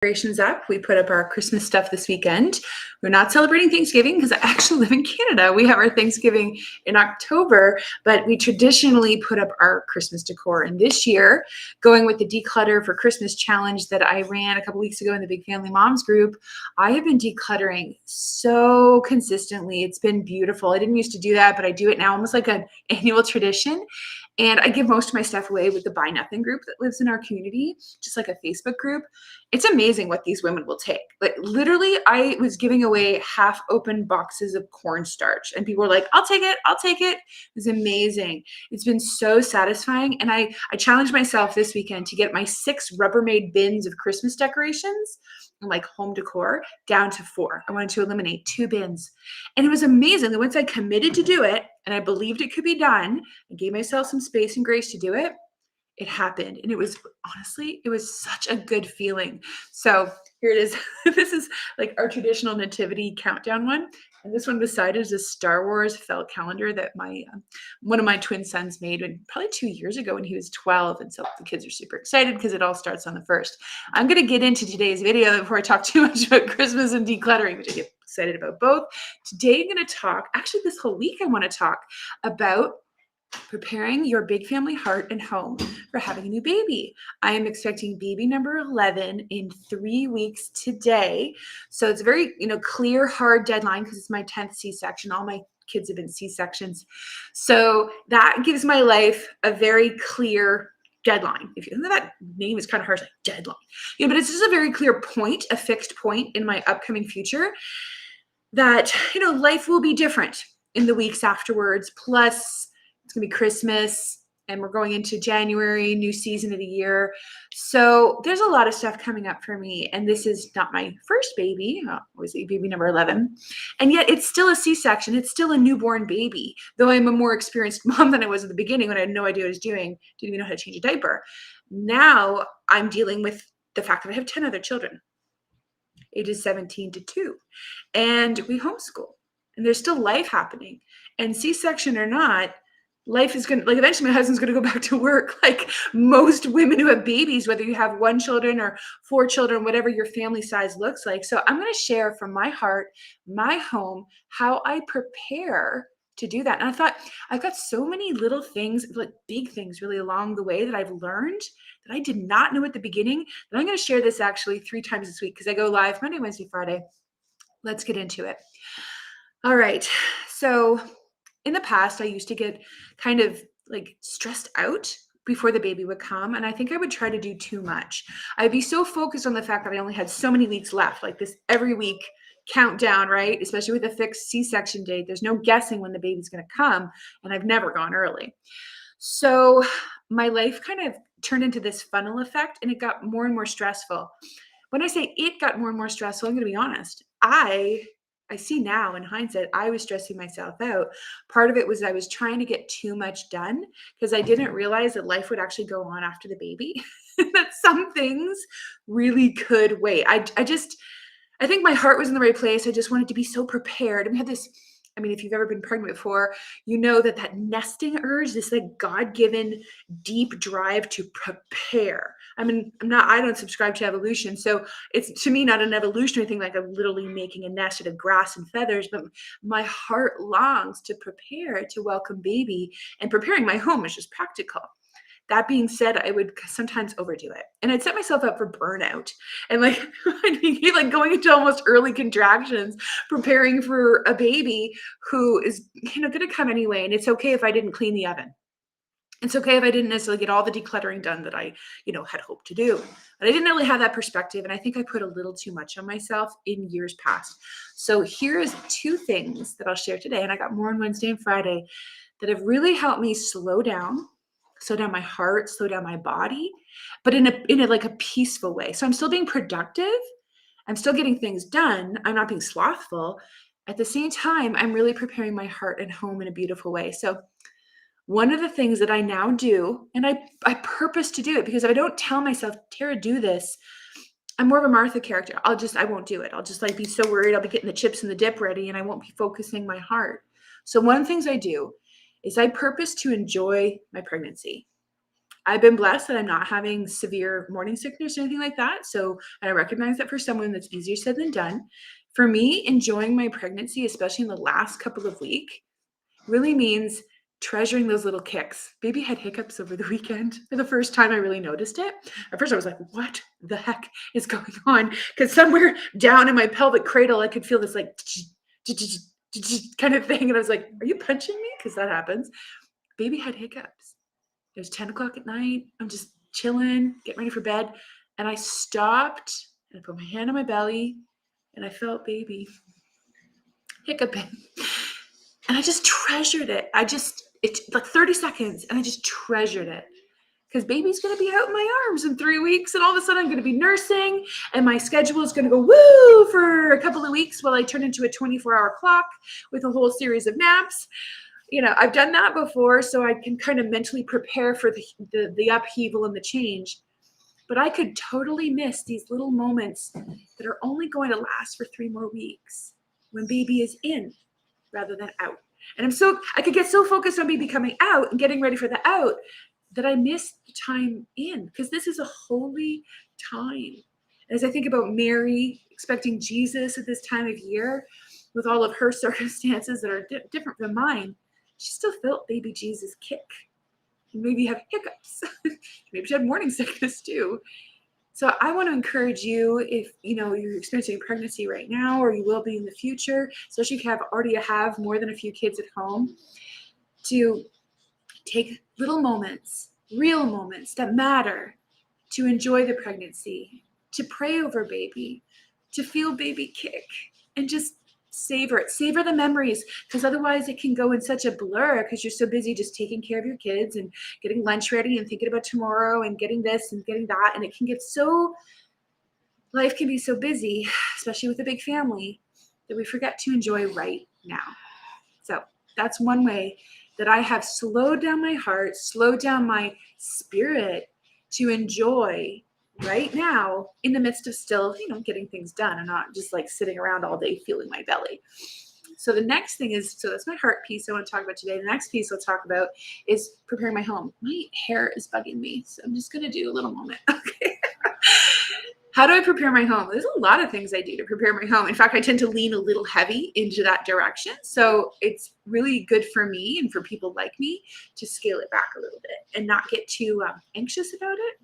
Decorations up. We put up our Christmas stuff this weekend. We're not celebrating Thanksgiving because I actually live in Canada. We have our Thanksgiving in October, but we traditionally put up our Christmas decor. And this year, going with the Declutter for Christmas challenge that I ran a couple weeks ago in the Big Family Moms group, I have been decluttering so consistently. It's been beautiful. I didn't used to do that, but I do it now almost like an annual tradition. And I give most of my stuff away with the Buy Nothing group that lives in our community, just like a Facebook group. It's amazing what these women will take. Like literally, I was giving away half open boxes of cornstarch and people were like, I'll take it, I'll take it. It was amazing. It's been so satisfying. And I challenged myself this weekend to get my 6 Rubbermaid bins of Christmas decorations and like home decor down to 4. I wanted to eliminate 2 bins. And it was amazing that once I committed to do it and I believed it could be done, I gave myself some space and grace to do it. It happened. And it was honestly, it was such a good feeling. So here it is. This is like our traditional nativity countdown one. And this one beside it is a Star Wars felt calendar that one of my twin sons made probably 2 years ago when he was 12. And so the kids are super excited because it all starts on the 1st. I'm going to get into today's video before I talk too much about Christmas and decluttering, which I get excited about both. Today I'm going to talk, actually this whole week I want to talk about preparing your big family heart and home for having a new baby. I am expecting baby number 11 in 3 weeks today. So it's a very, clear, hard deadline because it's my 10th C-section. All my kids have been C-sections. So that gives my life a very clear deadline. If you know that name is kind of harsh, like deadline. But it's just a very clear point, a fixed point in my upcoming future that, life will be different in the weeks afterwards. Plus, it's going to be Christmas and we're going into January, new season of the year. So there's a lot of stuff coming up for me. And this is not my first baby, obviously baby number 11. And yet it's still a C-section. It's still a newborn baby. Though I'm a more experienced mom than I was at the beginning when I had no idea what I was doing, didn't even know how to change a diaper. Now I'm dealing with the fact that I have 10 other children, ages 17 to 2. And we homeschool. And there's still life happening. And C-section or not, life is going to, eventually my husband's going to go back to work like most women who have babies, whether you have 1 children or 4 children, whatever your family size looks like. So I'm going to share from my heart, my home, how I prepare to do that. And I thought I've got so many little things, like big things really along the way that I've learned that I did not know at the beginning. And I'm going to share this actually 3 times this week because I go live Monday, Wednesday, Friday. Let's get into it. All right. So in the past, I used to get kind of like stressed out before the baby would come. And I think I would try to do too much. I'd be so focused on the fact that I only had so many weeks left, like this every week countdown, right? Especially with a fixed C-section date. There's no guessing when the baby's going to come. And I've never gone early. So my life kind of turned into this funnel effect and it got more and more stressful. When I say it got more and more stressful, I'm going to be honest. I see now in hindsight, I was stressing myself out. Part of it was I was trying to get too much done because I didn't realize that life would actually go on after the baby, that some things really could wait. I think my heart was in the right place. I just wanted to be so prepared. And we had this, if you've ever been pregnant before, you know that nesting urge, this like God-given deep drive to prepare. I don't subscribe to evolution. So it's to me, not an evolutionary thing, like I'm literally making a nest out of grass and feathers, but my heart longs to prepare to welcome baby, and preparing my home is just practical. That being said, I would sometimes overdo it and I'd set myself up for burnout and I'd be like going into almost early contractions, preparing for a baby who is, going to come anyway. And it's okay if I didn't clean the oven. It's okay if I didn't necessarily get all the decluttering done that I, had hoped to do, but I didn't really have that perspective. And I think I put a little too much on myself in years past. So here's 2 things that I'll share today. And I got more on Wednesday and Friday that have really helped me slow down my heart, slow down my body, but in a like a peaceful way. So I'm still being productive. I'm still getting things done. I'm not being slothful. At the same time, I'm really preparing my heart and home in a beautiful way. So one of the things that I now do, and I purpose to do it because if I don't tell myself, Tara, do this, I'm more of a Martha character. I won't do it. I'll just be so worried. I'll be getting the chips and the dip ready and I won't be focusing my heart. So one of the things I do is I purpose to enjoy my pregnancy. I've been blessed that I'm not having severe morning sickness or anything like that. So I recognize that for someone that's easier said than done. For me, enjoying my pregnancy, especially in the last couple of weeks, really means treasuring those little kicks. Baby had hiccups over the weekend. For the first time, I really noticed it. At first, I was like, what the heck is going on? Because somewhere down in my pelvic cradle, I could feel this like kind of thing. And I was like, are you punching me? Because that happens. Baby had hiccups. It was 10 o'clock at night. I'm just chilling, getting ready for bed. And I stopped and I put my hand on my belly and I felt baby hiccuping. And I just treasured it. It's like 30 seconds and I just treasured it. Because baby's going to be out in my arms in 3 weeks. And all of a sudden I'm going to be nursing and my schedule is going to go woo for a couple of weeks while I turn into a 24-hour clock with a whole series of naps. I've done that before, so I can kind of mentally prepare for the upheaval and the change. But I could totally miss these little moments that are only going to last for 3 more weeks when baby is in rather than out. And I could get so focused on baby coming out and getting ready for the out that I miss the time in, because this is a holy time. As I think about Mary expecting Jesus at this time of year, with all of her circumstances that are different from mine, she still felt baby Jesus kick. Maybe have hiccups. Maybe she had morning sickness too. So I want to encourage you, if you're experiencing pregnancy right now, or you will be in the future, especially if you already have more than a few kids at home, to take little moments, real moments that matter, to enjoy the pregnancy, to pray over baby, to feel baby kick, and just savor it. Savor the memories, because otherwise it can go in such a blur because you're so busy just taking care of your kids and getting lunch ready and thinking about tomorrow and getting this and getting that. And life can be so busy, especially with a big family, that we forget to enjoy right now. So that's one way that I have slowed down my heart, slowed down my spirit to enjoy right now in the midst of still, getting things done and not just like sitting around all day feeling my belly. So the next thing that's my heart piece I want to talk about today. The next piece I'll talk about is preparing my home. My hair is bugging me, so I'm just going to do a little moment. Okay. How do I prepare my home? There's a lot of things I do to prepare my home. In fact, I tend to lean a little heavy into that direction. So it's really good for me and for people like me to scale it back a little bit and not get too anxious about it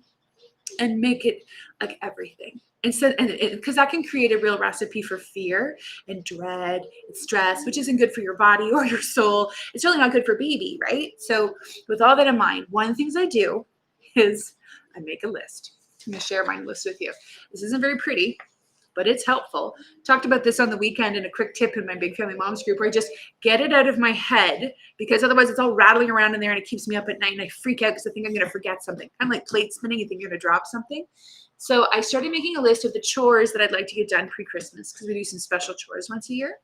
and make it like everything. Because that can create a real recipe for fear and dread and stress, which isn't good for your body or your soul. It's really not good for baby, right? So with all that in mind, one of the things I do is I make a list. I'm going to share my list with you. This isn't very pretty, but it's helpful. Talked about this on the weekend in a quick tip in my Big Family Moms group, where I just get it out of my head, because otherwise it's all rattling around in there and it keeps me up at night and I freak out because I think I'm going to forget something. I'm like plate spinning, you think you're going to drop something. So I started making a list of the chores that I'd like to get done pre-Christmas, because we do some special chores once a year.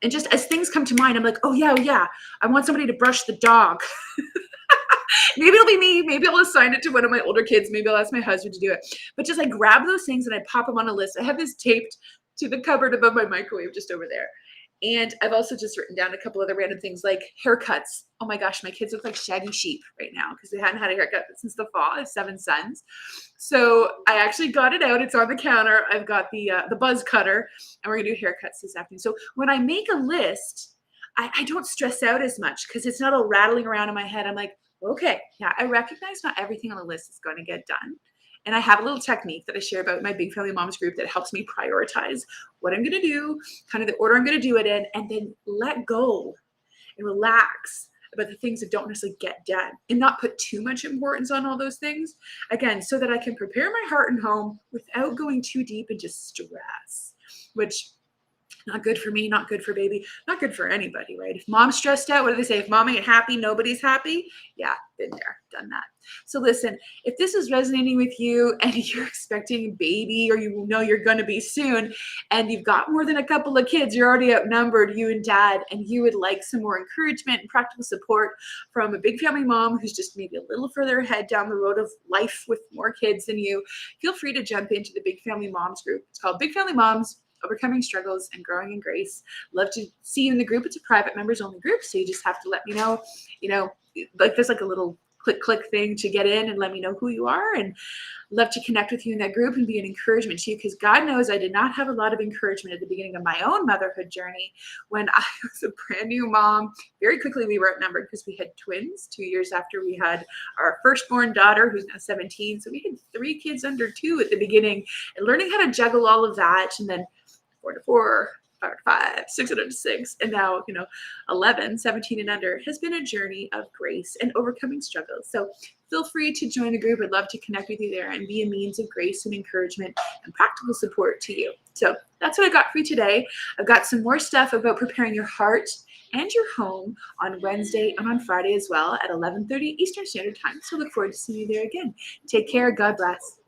And just as things come to mind, I'm like, oh yeah, I want somebody to brush the dog. Maybe it'll be me. Maybe I'll assign it to one of my older kids. Maybe I'll ask my husband to do it. But just I grab those things and I pop them on a list. I have this taped to the cupboard above my microwave just over there. And I've also just written down a couple other random things like haircuts. Oh my gosh, my kids look like shaggy sheep right now because they hadn't had a haircut since the fall. I have 7 sons. So I actually got it out. It's on the counter. I've got the buzz cutter, and we're going to do haircuts this afternoon. So when I make a list, I don't stress out as much because it's not all rattling around in my head. I'm like, okay, yeah, I recognize not everything on the list is going to get done. And I have a little technique that I share about my Big Family Moms group that helps me prioritize what I'm going to do, kind of the order I'm going to do it in, and then let go and relax about the things that don't necessarily get done and not put too much importance on all those things. Again, so that I can prepare my heart and home without going too deep into stress, which not good for me, not good for baby, not good for anybody, right? If mom's stressed out, what do they say? If mom ain't happy, nobody's happy. Yeah, been there, done that. So listen, if this is resonating with you and you're expecting a baby, or you know you're going to be soon, and you've got more than a couple of kids, you're already outnumbered, you and dad, and you would like some more encouragement and practical support from a big family mom who's just maybe a little further ahead down the road of life with more kids than you, feel free to jump into the Big Family Moms group. It's called Big Family Moms: Overcoming Struggles and Growing in Grace. Love to see you in the group. It's a private members only group, so you just have to let me know, like there's like a little click thing to get in and let me know who you are, and love to connect with you in that group and be an encouragement to you, because God knows I did not have a lot of encouragement at the beginning of my own motherhood journey when I was a brand new mom. Very quickly we were outnumbered because we had twins 2 years after we had our firstborn daughter, who's now 17. So we had 3 kids under 2 at the beginning, and learning how to juggle all of that, and then 4 to 4, 5 to 5, 6 to 6, and now, 11, 17 and under, has been a journey of grace and overcoming struggles. So feel free to join the group. I'd love to connect with you there and be a means of grace and encouragement and practical support to you. So that's what I got for you today. I've got some more stuff about preparing your heart and your home on Wednesday and on Friday as well at 11:30 Eastern Standard Time. So look forward to seeing you there again. Take care. God bless.